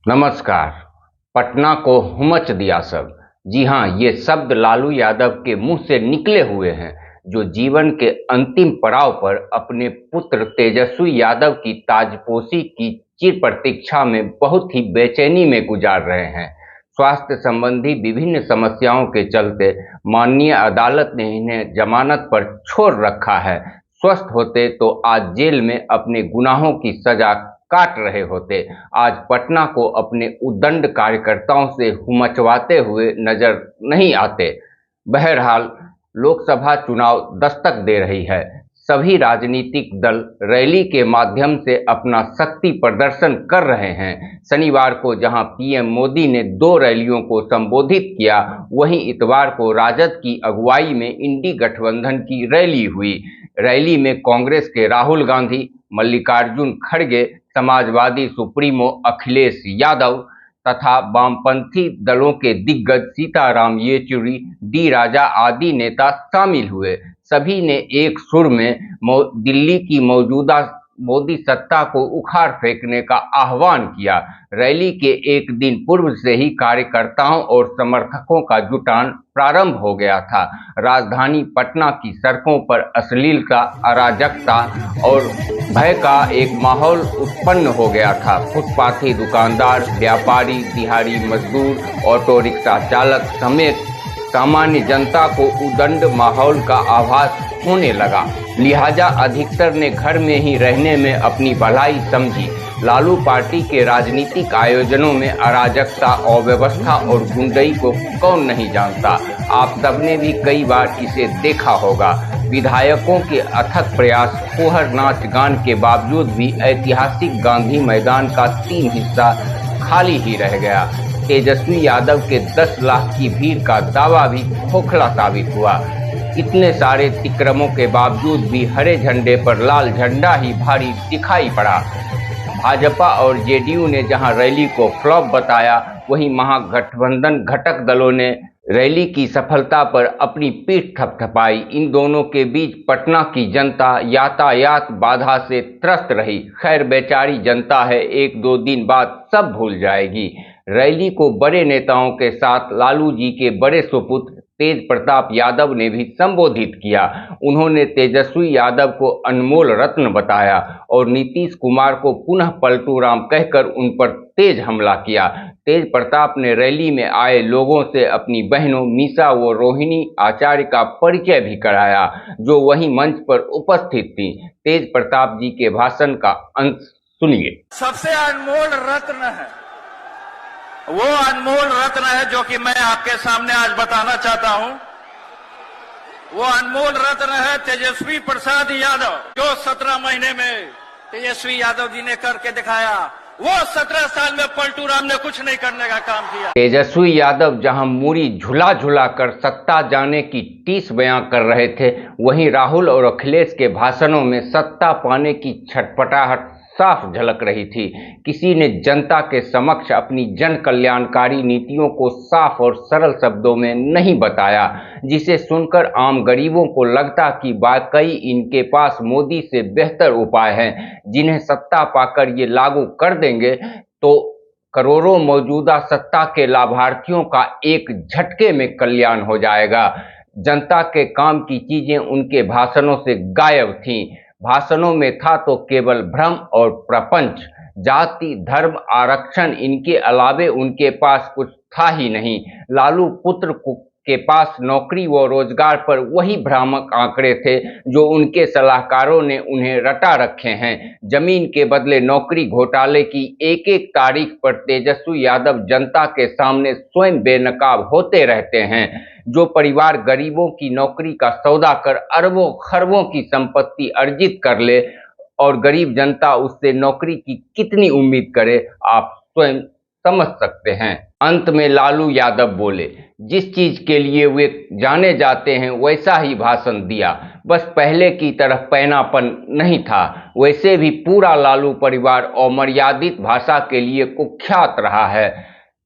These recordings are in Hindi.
नमस्कार। पटना को हुमच दिया सब। जी हाँ, ये शब्द लालू यादव के मुंह से निकले हुए हैं, जो जीवन के अंतिम पड़ाव पर अपने पुत्र तेजस्वी यादव की ताजपोशी की चिर प्रतीक्षा में बहुत ही बेचैनी में गुजार रहे हैं। स्वास्थ्य संबंधी विभिन्न समस्याओं के चलते माननीय अदालत ने इन्हें जमानत पर छोड़ रखा है। स्वस्थ होते तो आज जेल में अपने गुनाहों की सजा काट रहे होते। आज पटना को अपने उद्दंड कार्यकर्ताओं से हुमचवाते हुए नजर नहीं आते। बहरहाल, लोकसभा चुनाव दस्तक दे रही है। सभी राजनीतिक दल रैली के माध्यम से अपना शक्ति प्रदर्शन कर रहे हैं। शनिवार को जहां पीएम मोदी ने 2 रैलियों को संबोधित किया, वहीं इतवार को राजद की अगुवाई में इंडी गठबंधन की रैली हुई। रैली में कांग्रेस के राहुल गांधी, मल्लिकार्जुन खड़गे, समाजवादी सुप्रीमो अखिलेश यादव तथा वामपंथी दलों के दिग्गज सीताराम येचुरी, डी राजा आदि नेता शामिल हुए। सभी ने एक सुर में दिल्ली की मौजूदा मोदी सत्ता को उखाड़ फेंकने का आह्वान किया। रैली के एक दिन पूर्व से ही कार्यकर्ताओं और समर्थकों का जुटान प्रारंभ हो गया था। राजधानी पटना की सड़कों पर अश्लीलता, अराजकता और भय का एक माहौल उत्पन्न हो गया था। फुटपाथी दुकानदार, व्यापारी, दिहाड़ी मजदूर, ऑटो रिक्शा चालक समेत सामान्य जनता को उद्दंड माहौल का आभास होने लगा। लिहाजा अधिकतर ने घर में ही रहने में अपनी भलाई समझी। लालू पार्टी के राजनीतिक आयोजनों में अराजकता, अव्यवस्था और गुंडई को कौन नहीं जानता। आप सबने भी कई बार इसे देखा होगा। विधायकों के अथक प्रयास, फुहर नाच गान के बावजूद भी ऐतिहासिक गांधी मैदान का 3 हिस्सा खाली ही रह गया। तेजस्वी यादव के 10 लाख की भीड़ का दावा भी खोखला साबित हुआ। इतने सारे तिक्रमों के बावजूद भी हरे झंडे पर लाल झंडा ही भारी दिखाई पड़ा। भाजपा और जेडीयू ने जहां रैली को फ्लॉप बताया, वहीं महागठबंधन घटक दलों ने रैली की सफलता पर अपनी पीठ थपथपाई। इन दोनों के बीच पटना की जनता यातायात बाधा से त्रस्त रही। खैर, बेचारी जनता है, 1-2 दिन बाद सब भूल जाएगी। रैली को बड़े नेताओं के साथ लालू जी के बड़े सुपुत्र तेज प्रताप यादव ने भी संबोधित किया। उन्होंने तेजस्वी यादव को अनमोल रत्न बताया और नीतीश कुमार को पुनः पलटू राम कहकर उन पर तेज हमला किया। तेज प्रताप ने रैली में आए लोगों से अपनी बहनों मीसा व रोहिणी आचार्य का परिचय भी कराया, जो वहीं मंच पर उपस्थित थी। तेज प्रताप जी के भाषण का अंश सुनिए। सबसे अनमोल रत्न है, वो अनमोल रत्न है जो कि मैं आपके सामने आज बताना चाहता हूं। वो अनमोल रत्न है तेजस्वी प्रसाद यादव, जो 17 महीने में तेजस्वी यादव जी ने करके दिखाया। वो 17 साल में पलटू राम ने कुछ नहीं करने का काम किया। तेजस्वी यादव जहां मूरी झुला झुला कर सत्ता जाने की टीस बयां कर रहे थे, वहीं राहुल और अखिलेश के भाषणों में सत्ता पाने की छटपटाहट साफ झलक रही थी। किसी ने जनता के समक्ष अपनी जन कल्याणकारी नीतियों को साफ और सरल शब्दों में नहीं बताया, जिसे सुनकर आम गरीबों को लगता कि वाकई इनके पास मोदी से बेहतर उपाय हैं, जिन्हें सत्ता पाकर ये लागू कर देंगे तो करोड़ों मौजूदा सत्ता के लाभार्थियों का एक झटके में कल्याण हो जाएगा। जनता के काम की चीजें उनके भाषणों से गायब थीं। भाषणों में था तो केवल भ्रम और प्रपंच। जाति, धर्म, आरक्षण, इनके अलावे उनके पास कुछ था ही नहीं। लालू पुत्र के पास नौकरी व रोजगार पर वही भ्रामक आंकड़े थे जो उनके सलाहकारों ने उन्हें रटा रखे हैं। जमीन के बदले नौकरी घोटाले की एक एक तारीख पर तेजस्वी यादव जनता के सामने स्वयं बेनकाब होते रहते हैं। जो परिवार गरीबों की नौकरी का सौदा कर अरबों खरबों की संपत्ति अर्जित कर ले और गरीब जनता उससे नौकरी की कितनी उम्मीद करे, आप स्वयं समझ सकते हैं। अंत में लालू यादव बोले, जिस चीज के लिए वे जाने जाते हैं वैसा ही भाषण दिया। बस पहले की तरह पैनापन नहीं था। वैसे भी पूरा लालू परिवार अमर्यादित भाषा के लिए कुख्यात रहा है।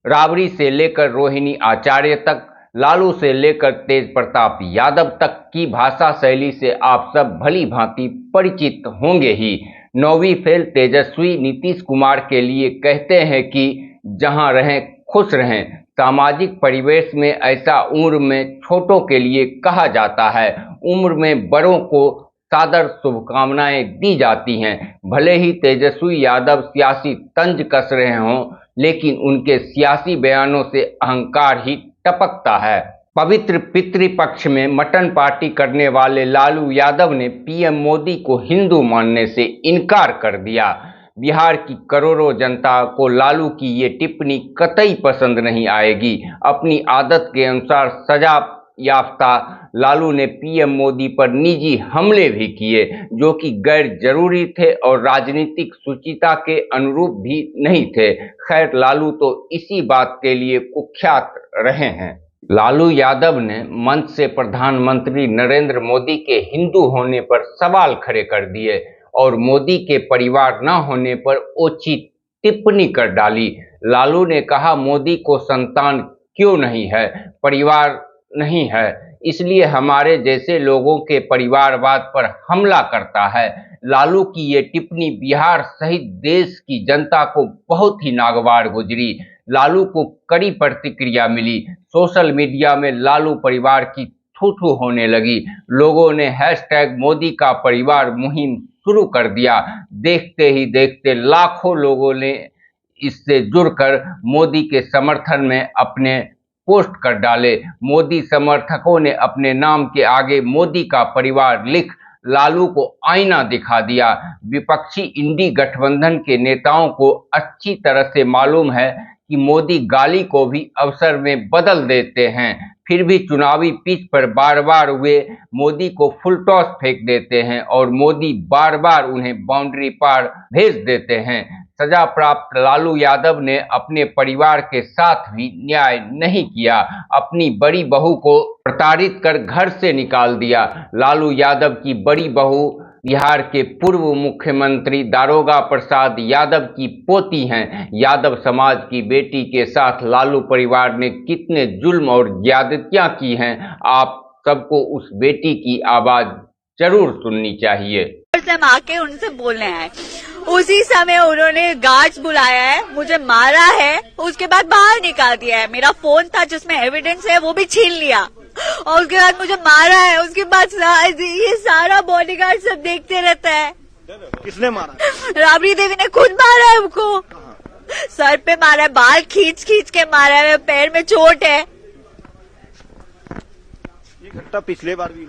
राबड़ी से लेकर रोहिणी आचार्य तक, लालू से लेकर तेज प्रताप यादव तक की भाषा शैली से आप सब भली भांति परिचित होंगे ही। 9वीं फेल तेजस्वी नीतीश कुमार के लिए कहते हैं कि जहां रहें खुश रहें। सामाजिक परिवेश में ऐसा उम्र में छोटों के लिए कहा जाता है। उम्र में बड़ों को सादर शुभकामनाएं दी जाती हैं। भले ही तेजस्वी यादव सियासी तंज कस रहे हों, लेकिन उनके सियासी बयानों से अहंकार ही टपकता है। पवित्र पितृपक्ष में मटन पार्टी करने वाले लालू यादव ने पीएम मोदी को हिंदू मानने से इनकार कर दिया। बिहार की करोड़ों जनता को लालू की ये टिप्पणी कतई पसंद नहीं आएगी। अपनी आदत के अनुसार सजा याफ्ता लालू ने पीएम मोदी पर निजी हमले भी किए, जो कि गैर जरूरी थे और राजनीतिक सुचिता के अनुरूप भी नहीं थे। खैर, लालू तो इसी बात के लिए कुख्यात रहे हैं। लालू यादव ने मंच से प्रधानमंत्री नरेंद्र मोदी के हिंदू होने पर सवाल खड़े कर दिए और मोदी के परिवार न होने पर ओछी टिप्पणी कर डाली। लालू ने कहा, मोदी को संतान क्यों नहीं है, परिवार नहीं है, इसलिए हमारे जैसे लोगों के परिवारवाद पर हमला करता है। लालू की ये टिप्पणी बिहार सहित देश की जनता को बहुत ही नागवार गुजरी। लालू को कड़ी प्रतिक्रिया मिली। सोशल मीडिया में लालू परिवार की थू-थू होने लगी। लोगों ने #मोदी का परिवार मुहिम शुरू कर दिया। देखते ही देखते लाखों लोगों ने इससे जुड़कर मोदी के समर्थन में अपने पोस्ट कर डाले। मोदी समर्थकों ने अपने नाम के आगे मोदी का परिवार लिख लालू को आईना दिखा दिया। विपक्षी इंडी गठबंधन के नेताओं को अच्छी तरह से मालूम है कि मोदी गाली को भी अवसर में बदल देते हैं, फिर भी चुनावी पिच पर बार बार वे मोदी को फुल टॉस फेंक देते हैं और मोदी बार बार उन्हें बाउंड्री पार भेज देते हैं। सजा प्राप्त लालू यादव ने अपने परिवार के साथ भी न्याय नहीं किया। अपनी बड़ी बहू को प्रताड़ित कर घर से निकाल दिया। लालू यादव की बड़ी बहू बिहार के पूर्व मुख्यमंत्री दारोगा प्रसाद यादव की पोती हैं। यादव समाज की बेटी के साथ लालू परिवार ने कितने जुल्म और ज्यादतियां की हैं, आप सबको उस बेटी की आवाज जरूर सुननी चाहिए। आके उनसे बोलने आए, उसी समय उन्होंने गार्ड्स बुलाया है, मुझे मारा है, उसके बाद बाहर निकाल दिया है। मेरा फोन था जिसमें एविडेंस है वो भी छीन लिया और उसके बाद मुझे मारा है। उसके बाद ये सारा बॉडीगार्ड सब देखते रहता है। किसने मारा? राबड़ी देवी ने खुद मारा है हमको। सर पे मारा है, बाल खींच खींच के मारा है, पैर में चोट है। घटना पिछले बार भी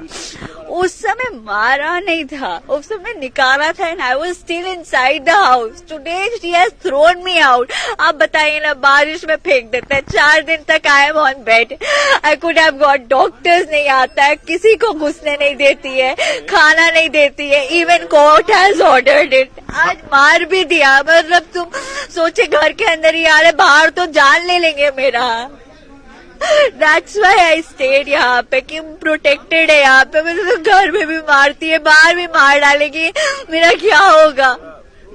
उस समय मारा नहीं था, उस समय निकाला था and I was still inside the house. Today she has thrown me out. आप बताइए ना, बारिश में फेंक देते हैं। 4 दिन तक I am on bed. I could have got, doctors नहीं आता है, किसी को घुसने नहीं देती है, खाना नहीं देती है, even court has ordered it. आज मार भी दिया। मतलब तुम सोचे घर के अंदर ही आ रहे, बाहर तो जान ले लेंगे मेरा। That's why I stayed यहाँ पे कि प्रोटेक्टेड है यहाँ पे। मुझे तो घर में भी मारती है, बाहर भी मार डालेगी, मेरा क्या होगा।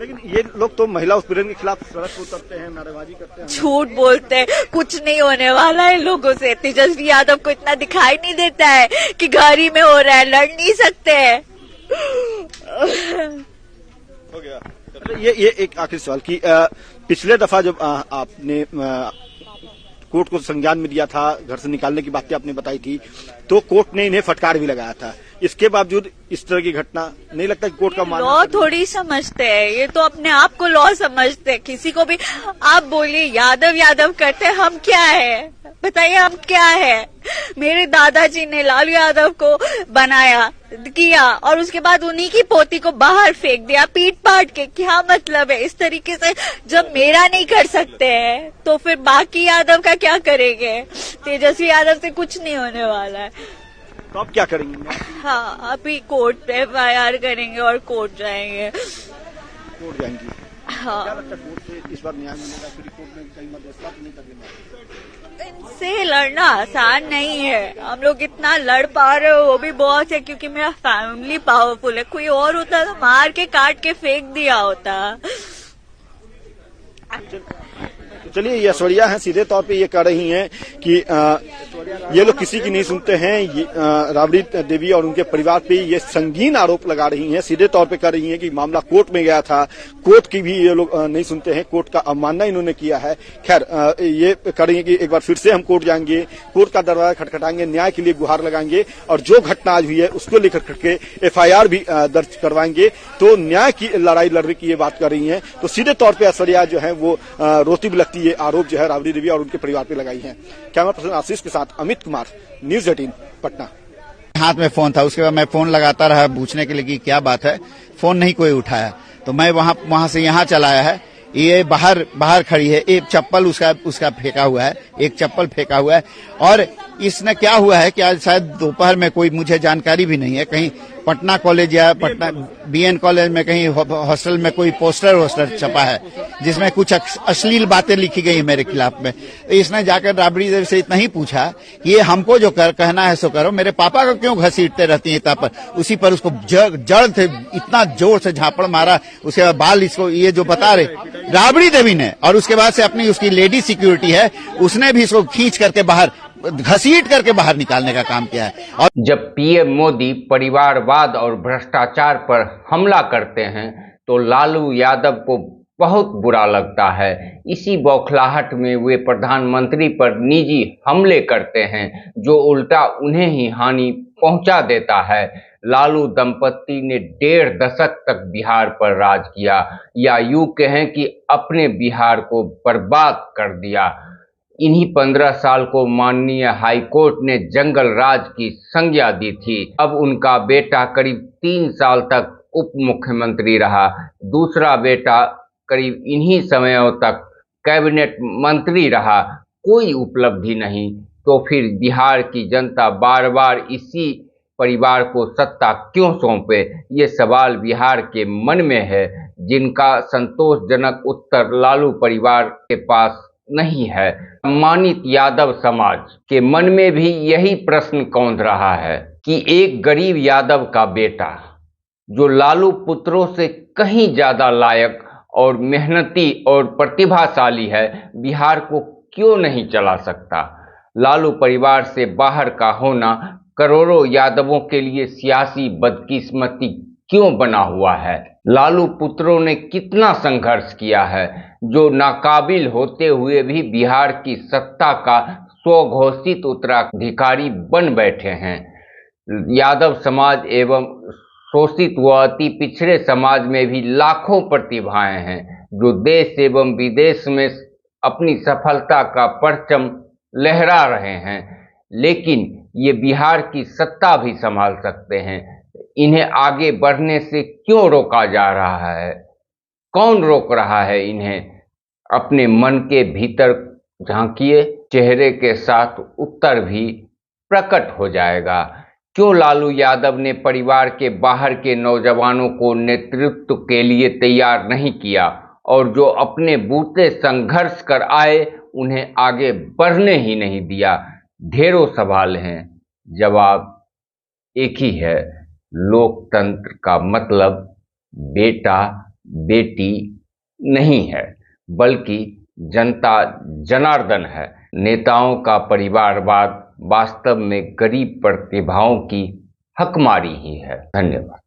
लेकिन ये लोग तो महिला उत्पीड़न के खिलाफ सड़क पर उतरते हैं, नारेबाजी करते हैं, झूठ बोलते हैं। कुछ नहीं होने वाला है लोगों से। तेजस्वी यादव को इतना दिखाई नहीं देता है कि घर ही में हो रहा है, लड़ नहीं सकते हैं। हो गया। ये एक आखिरी सवाल कि पिछले दफा जब आपने कोर्ट को संज्ञान में दिया था, घर से निकालने की बातें आपने बताई थी, तो कोर्ट ने इन्हें फटकार भी लगाया था। इसके बावजूद इस तरह की घटना नहीं लगता कि कोर्ट का मानना? लॉ थोड़ी समझते हैं, ये तो अपने आप को लॉ समझते हैं। किसी को भी आप बोलिए यादव यादव करते हैं, हम क्या है बताइए, हम क्या है। मेरे दादाजी ने लालू यादव को बनाया किया और उसके बाद उन्हीं की पोती को बाहर फेंक दिया पीट पाट के। क्या मतलब है? इस तरीके से जब मेरा नहीं कर सकते हैं तो फिर बाकी यादव का क्या करेंगे? तेजस्वी यादव से कुछ नहीं होने वाला है। तो आप क्या करेंगे? हाँ, अभी कोर्ट FIR करेंगे और कोर्ट जाएंगे। कोर्ट जाएंगी? हाँ। क्या लगता है कोर्ट से इस बार न्याय मिलेगा? कोर्ट में कई मध्यस्थता नहीं करेंगे? इनसे लड़ना आसान नहीं है। हम लोग इतना लड़ पा रहे हो वो भी बहुत है, क्योंकि मेरा फैमिली पावरफुल है। कोई और होता तो मार के काट के फेंक दिया होता। चलिए, ये ऐश्वर्या हैं, सीधे तौर पे ये कह रही हैं कि ऐश्वर्या ये लोग किसी की नहीं सुनते हैं। ये राबड़ी देवी और उनके परिवार पे ये संगीन आरोप लगा रही हैं, सीधे तौर पे कर रही हैं कि मामला कोर्ट में गया था, कोर्ट की भी ये लोग नहीं सुनते हैं, कोर्ट का अवमानना इन्होंने किया है। खैर ये कर रही है कि एक बार फिर से हम कोर्ट जाएंगे, कोर्ट का दरवाजा खटखटाएंगे, न्याय के लिए गुहार लगाएंगे और जो घटना आज हुई है उसको लेकर के FIR भी दर्ज करवाएंगे। तो न्याय की लड़ाई लड़ने की ये बात कर रही हैं। तो सीधे तौर पे ऐश्वर्या जो है वो रोती बिलखती ये आरोप जो है राबड़ी देवी और उनके परिवार पे लगाई है। कैमरा पर्सन आशीष के साथ अमित कुमार, न्यूज़ 18 पटना। हाथ में फोन था, उसके बाद मैं फोन लगाता रहा पूछने के लिए कि क्या बात है, फोन नहीं कोई उठाया, तो मैं वहां से यहाँ चलाया है। ये बाहर खड़ी है, एक चप्पल उसका फेंका हुआ है, एक चप्पल फेंका हुआ है। और इसने क्या हुआ है कि आज शायद दोपहर में, कोई मुझे जानकारी भी नहीं है, कहीं पटना कॉलेज या पटना BN कॉलेज में कहीं हॉस्टल में कोई पोस्टर छपा है जिसमें कुछ अश्लील बातें लिखी गई मेरे खिलाफ में। तो इसने जाकर राबड़ी देवी से इतना ही पूछा कि ये हमको जो कहना है सो करो, मेरे पापा को क्यों घसीटते रहती है इतना पर। उसी पर उसको जड़ थे इतना जोर से झापड़ मारा। उसके बाद बाल इसको ये जो बता रहे राबड़ी देवी ने, और उसके बाद से अपनी उसकी लेडी सिक्योरिटी है उसने भी इसको खींच करके बाहर, घसीट करके बाहर निकालने का काम किया है। और जब PM मोदी परिवारवाद और भ्रष्टाचार पर हमला करते हैं तो लालू यादव को बहुत बुरा लगता है। इसी बौखलाहट में वे प्रधानमंत्री पर निजी हमले करते हैं जो उल्टा उन्हें ही हानि पहुंचा देता है। लालू दंपत्ति ने 1.5 दशक तक बिहार पर राज किया, या यूं कहें कि अपने बिहार को बर्बाद कर दिया। इन्हीं 15 साल को माननीय हाईकोर्ट ने जंगल राज की संज्ञा दी थी। अब उनका बेटा करीब 3 साल तक उप मुख्यमंत्री रहा, दूसरा बेटा करीब इन्हीं समयों तक कैबिनेट मंत्री रहा। कोई उपलब्धि नहीं, तो फिर बिहार की जनता बार बार इसी परिवार को सत्ता क्यों सौंपे? ये सवाल बिहार के मन में है, जिनका संतोषजनक उत्तर लालू परिवार के पास नहीं है। सम्मानित यादव समाज के मन में भी यही प्रश्न कौंध रहा है कि एक गरीब यादव का बेटा जो लालू पुत्रों से कहीं ज्यादा लायक और मेहनती और प्रतिभाशाली है, बिहार को क्यों नहीं चला सकता? लालू परिवार से बाहर का होना करोड़ों यादवों के लिए सियासी बदकिस्मती क्यों बना हुआ है? लालू पुत्रों ने कितना संघर्ष किया है, जो नाकाबिल होते हुए भी बिहार की सत्ता का स्वघोषित उत्तराधिकारी बन बैठे हैं। यादव समाज एवं शोषित व अति पिछड़े समाज में भी लाखों प्रतिभाएं हैं जो देश एवं विदेश में अपनी सफलता का परचम लहरा रहे हैं, लेकिन ये बिहार की सत्ता भी संभाल सकते हैं। इन्हें आगे बढ़ने से क्यों रोका जा रहा है? कौन रोक रहा है इन्हें? अपने मन के भीतर झांकिए, चेहरे के साथ उत्तर भी प्रकट हो जाएगा। क्यों लालू यादव ने परिवार के बाहर के नौजवानों को नेतृत्व के लिए तैयार नहीं किया, और जो अपने बूते संघर्ष कर आए उन्हें आगे बढ़ने ही नहीं दिया? ढेरों सवाल हैं, जवाब एक ही है। लोकतंत्र का मतलब बेटा बेटी नहीं है, बल्कि जनता जनार्दन है। नेताओं का परिवारवाद वास्तव में गरीब प्रतिभाओं की हकमारी ही है। धन्यवाद।